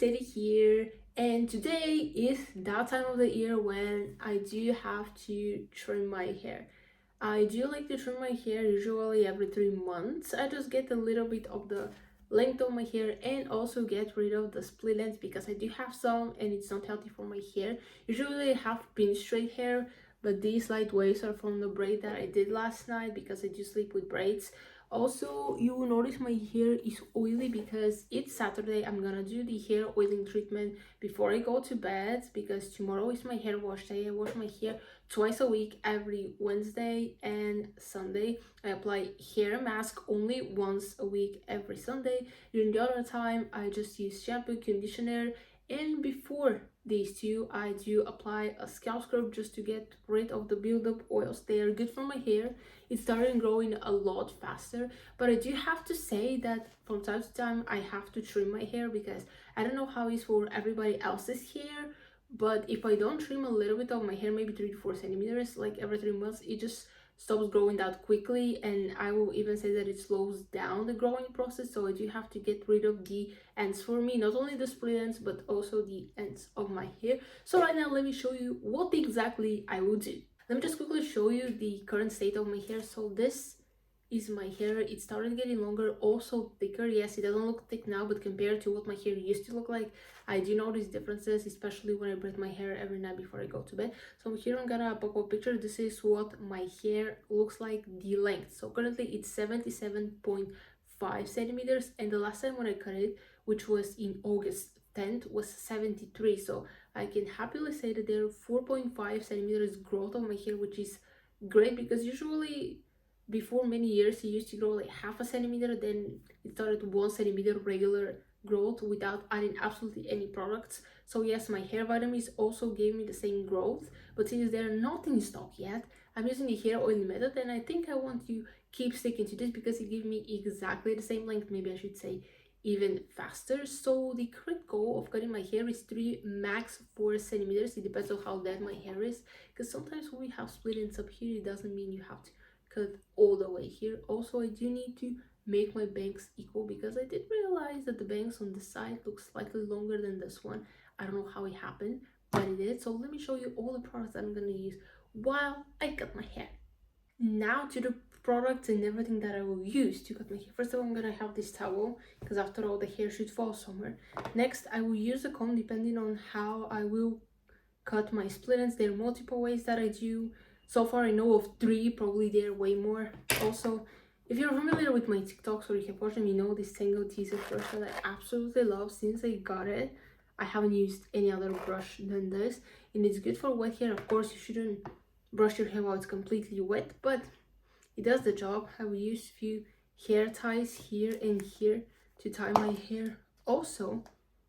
Teddy here, and today is that time of the year when I do have to trim my hair. I do like to trim my hair usually every 3 months. I just get a little bit of the length of my hair and also get rid of the split ends because I do have some and it's not healthy for my hair. Usually I have pin straight hair, but these light waves are from the braid that I did last night because I do sleep with braids. Also, you will notice my hair is oily because it's Saturday. I'm gonna do the hair oiling treatment before I go to bed because tomorrow is my hair wash day. I wash my hair twice a week, every Wednesday and Sunday. I apply hair mask only once a week, every Sunday. During the other time, I just use shampoo, conditioner, and before these two, I do apply a scalp scrub just to get rid of the buildup oils. They are good for my hair. It started growing a lot faster, but I do have to say that from time to time I have to trim my hair because I don't know how it's for everybody else's hair, but if I don't trim a little bit of my hair, maybe 3 to 4 centimeters, like every 3 months, it just stops growing that quickly, and I will even say that it slows down the growing process. So I do have to get rid of the ends for me, not only the split ends but also the ends of my hair. So right now let me show you what exactly I will do. Let me just quickly show you the current state of my hair. So this is my hair. It started getting longer, also thicker. Yes, it doesn't look thick now, but compared to what my hair used to look like, I do notice differences, especially when I braid my hair every night before I go to bed. So here I'm gonna pop up a picture. This is what my hair looks like, the length. So currently it's 77.5 centimeters, and the last time when I cut it, which was in August 10th, was 73. So I can happily say that there are 4.5 centimeters growth of my hair, which is great because usually before many years it used to grow like half a centimeter, then it started 1 centimeter regular growth without adding absolutely any products. So yes, my hair vitamins also gave me the same growth, but since they're not in stock yet, I'm using the hair oil method, and I think I want to keep sticking to this because it gives me exactly the same length, maybe I should say even faster. So the correct goal of cutting my hair is 3 max 4 centimeters. It depends on how dead my hair is, because sometimes when we have split ends up here, it doesn't mean you have to cut all the way here. Also, I do need to make my bangs equal because I did realize that the bangs on this side look slightly longer than this one. I don't know how it happened, but it did. So let me show you all the products that I'm gonna use while I cut my hair. Now to the products and everything that I will use to cut my hair. First of all, I'm gonna have this towel because after all the hair should fall somewhere. Next, I will use a comb depending on how I will cut my split ends. There are multiple ways that I do. So far I know of 3, probably there are way more. Also, if you're familiar with my TikToks or you have watched them, you know this Tango Teaser brush that I absolutely love. Since I got it, I haven't used any other brush than this, and it's good for wet hair. Of course, you shouldn't brush your hair while it's completely wet, but it does the job. I will use a few hair ties here and here to tie my hair. Also,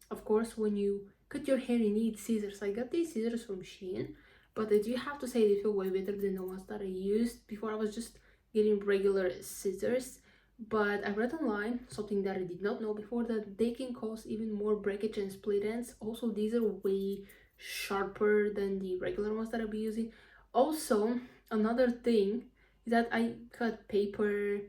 of course, when you cut your hair, you need scissors. I got these scissors from Shein, but I do have to say they feel way better than the ones that I used before. I was just getting regular scissors, but I read online something that I did not know before, that they can cause even more breakage and split ends. Also, these are way sharper than the regular ones that I'll be using. Also, another thing is that I cut paper,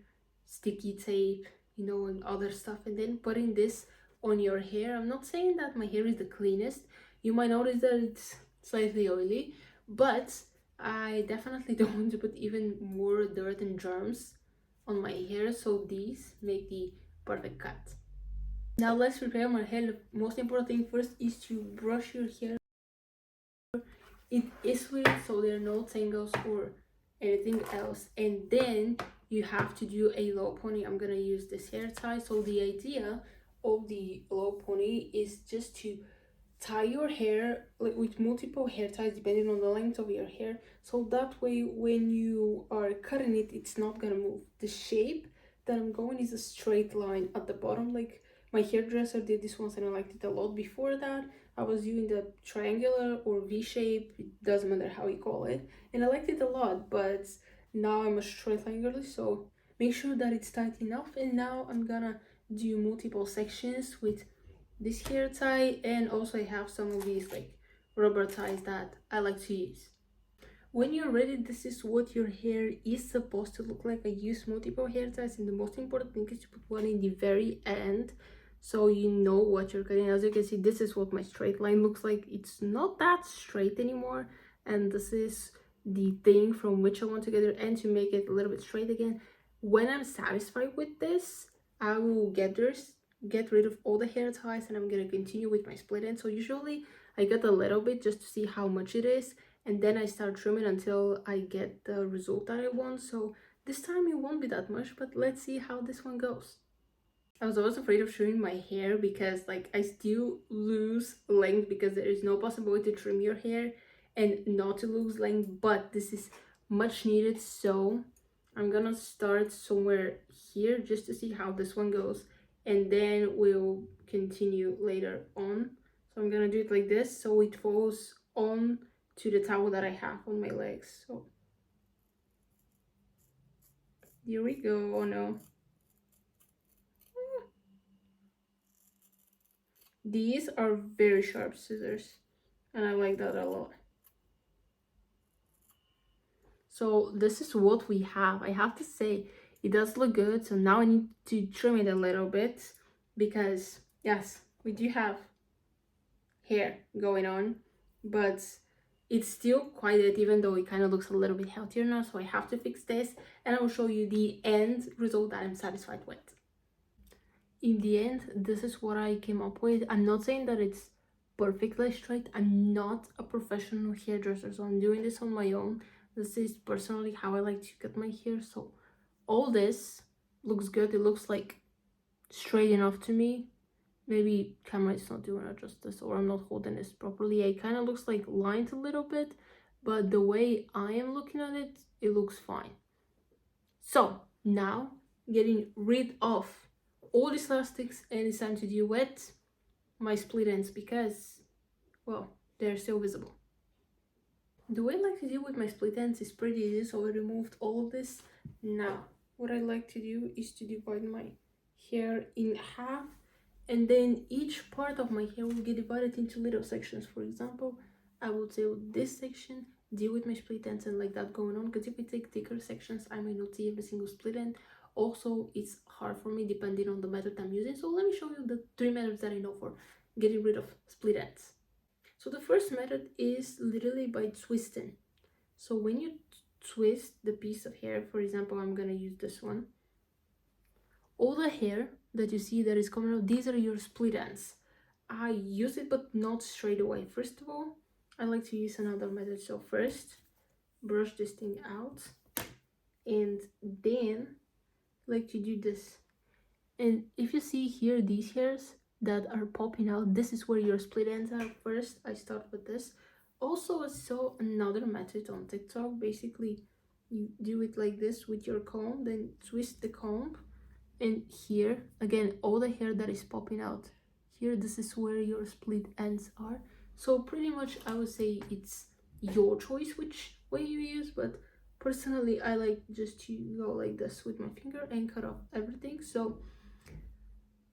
sticky tape, and other stuff, and then putting this on your hair. I'm not saying that my hair is the cleanest. You might notice that it's slightly oily, but I definitely don't want to put even more dirt and germs on my hair, so these make the perfect cut. Now let's prepare my hair. The most important thing first is to brush your hair. It is sweet, so there are no tangles or anything else, and then you have to do a low pony. I'm gonna use this hair tie. So the idea of the low pony is just to tie your hair like with multiple hair ties depending on the length of your hair, so that way when you are cutting it, it's not gonna move. The shape that I'm going is a straight line at the bottom. Like my hairdresser did this once and I liked it a lot. Before that I was doing the triangular or V shape, it doesn't matter how you call it, and I liked it a lot, but now I'm a straight line girly, so make sure that it's tight enough. And now I'm gonna do multiple sections with this hair tie, and also I have some of these like rubber ties that I like to use. When you're ready, this is what your hair is supposed to look like. I use multiple hair ties, and the most important thing is to put one in the very end so you know what you're cutting. As you can see, this is what my straight line looks like. It's not that straight anymore, and this is the thing from which I want to get it, and to make it a little bit straight again. When I'm satisfied with this, I will get rid of all the hair ties, and I'm gonna continue with my split end. So usually I cut a little bit just to see how much it is, and then I start trimming until I get the result that I want. So this time it won't be that much, but let's see how this one goes. I was always afraid of trimming my hair because like I still lose length, because there is no possibility to trim your hair and not to lose length, but this is much needed. So I'm gonna start somewhere here just to see how this one goes, and then we'll continue later on. So I'm gonna do it like this so it falls on to the towel that I have on my legs. So here we go. Oh no. These are very sharp scissors, and I like that a lot. So this is what we have. I have to say, it does look good. So now I need to trim it a little bit, because yes, we do have hair going on, but it's still quite it, even though it kind of looks a little bit healthier now. So I have to fix this, and I will show you the end result that I'm satisfied with. In the end, this is what I came up with. I'm not saying that it's perfectly straight. I'm not a professional hairdresser, so I'm doing this on my own. This is personally how I like to cut my hair. So all this looks good. It looks like straight enough to me. Maybe camera is not doing it justice, or I'm not holding this properly. It kind of looks like lined a little bit, but the way I am looking at it, it looks fine. So now, getting rid of all these elastics, and it's time to deal with my split ends, because, well, they're still visible. The way I like to deal with my split ends is pretty easy. So I removed all of this. Now what I like to do is to divide my hair in half, and then each part of my hair will get divided into little sections. For example, I will do this section, deal with my split ends, and like that going on, because if I take thicker sections, I might not see every single split end. Also, it's hard for me depending on the method I'm using. So let me show you the 3 methods that I know for getting rid of split ends. So the first method is literally by twisting. So when you twist the piece of hair, for example, I'm gonna use this one, all the hair that you see that is coming out, these are your split ends. I use it, but not straight away. First of all, I like to use another method. So first, brush this thing out, and then like to do this. And if you see here these hairs that are popping out, this is where your split ends are. First I start with this. Also, I saw another method on TikTok. Basically, you do it like this with your comb, then twist the comb, and here again all the hair that is popping out here, this is where your split ends are. So pretty much I would say it's your choice which way you use, but personally I like just to go like this with my finger and cut off everything. So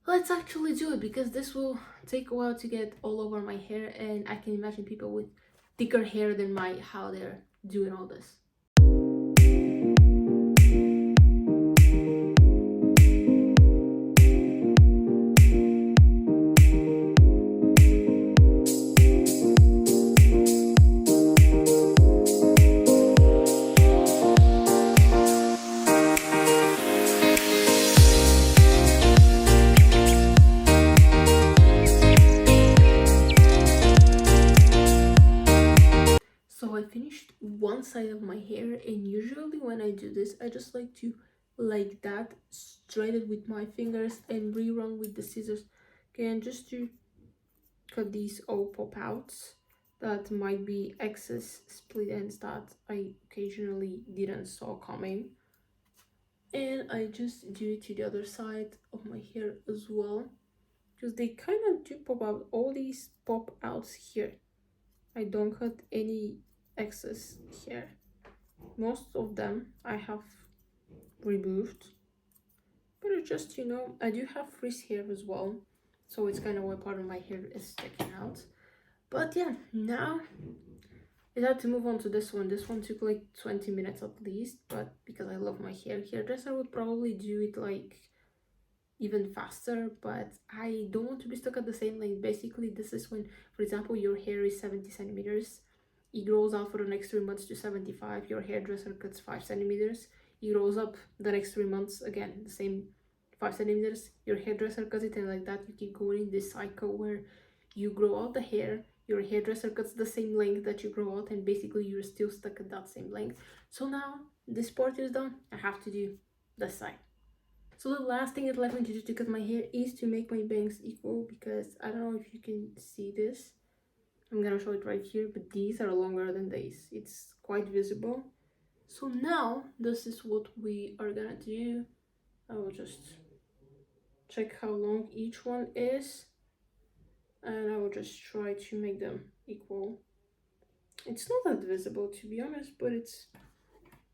let's actually do it, because this will take a while to get all over my hair, and I can imagine people with thicker hair than my how they're doing all this. So I finished one side of my hair, and usually when I do this, I just like to like that, straight it with my fingers and rerun with the scissors. Okay, and just to cut these all pop outs that might be excess split ends that I occasionally didn't saw coming. And I just do it to the other side of my hair as well, because they kind of do pop out. All these pop outs here, I don't cut any excess hair. Most of them I have removed, but it's just, you know, I do have frizz hair as well, so it's kind of why part of my hair is sticking out. But yeah, now I had to move on to this one. This one took like 20 minutes at least, but because I love my hair, hairdresser would probably do it like even faster, but I don't want to be stuck at the same length. Basically, this is when, for example, your hair is 70 centimeters, it grows out for the next 3 months to 75, your hairdresser cuts 5 centimeters, it grows up the next 3 months, again the same 5 centimeters, your hairdresser cuts it, and like that you keep going in this cycle where you grow out the hair, your hairdresser cuts the same length that you grow out, and basically you're still stuck at that same length. So now this part is done, I have to do this side. So the last thing that left me to do to cut my hair is to make my bangs equal, because I don't know if you can see this. I'm gonna show it right here, but these are longer than these. It's quite visible. So now this is what we are gonna do. I will just check how long each one is, and I will just try to make them equal. It's not that visible, to be honest, but it's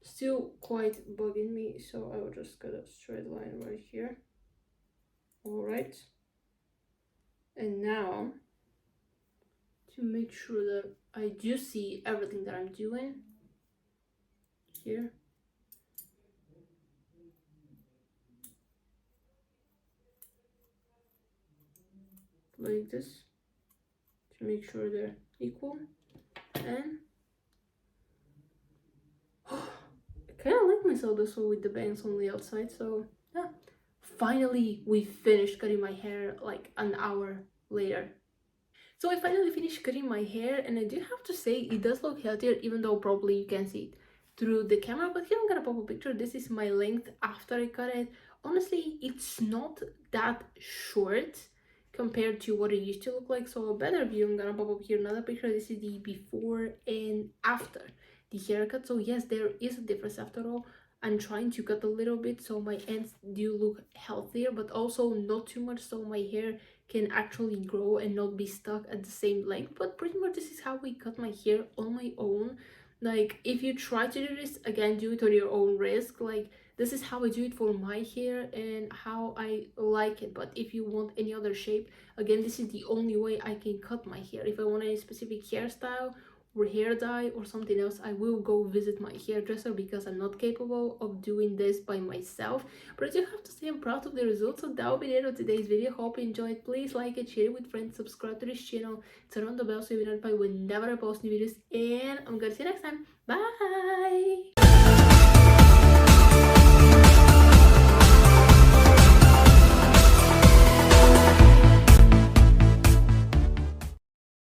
still quite bugging me, so I will just cut a straight line right here. All right, and now to make sure that I do see everything that I'm doing here, like this, to make sure they're equal. And I kind of like myself this way with the bangs on the outside. So yeah, finally we finished cutting my hair like an hour later. So I finally finished cutting my hair, and I do have to say it does look healthier, even though probably you can see it through the camera. But here I'm gonna pop a picture. This is my length after I cut it. Honestly, it's not that short compared to what it used to look like. So a better view, I'm gonna pop up here another picture. This is the before and after the haircut. So yes, there is a difference after all. I'm trying to cut a little bit so my ends do look healthier, but also not too much so my hair can actually grow and not be stuck at the same length. But pretty much this is how I cut my hair on my own. Like, if you try to do this, again, do it on your own risk. Like, this is how I do it for my hair and how I like it. But if you want any other shape, again, this is the only way I can cut my hair. If I want any specific hairstyle or hair dye or something else, I will go visit my hairdresser, because I'm not capable of doing this by myself. But I do have to say I'm proud of the results. So that will be the end of today's video. Hope you enjoyed. Please like it, share it with friends, subscribe to this channel, turn on the bell so you'll be notified whenever I post new videos, and I'm gonna see you next time. Bye.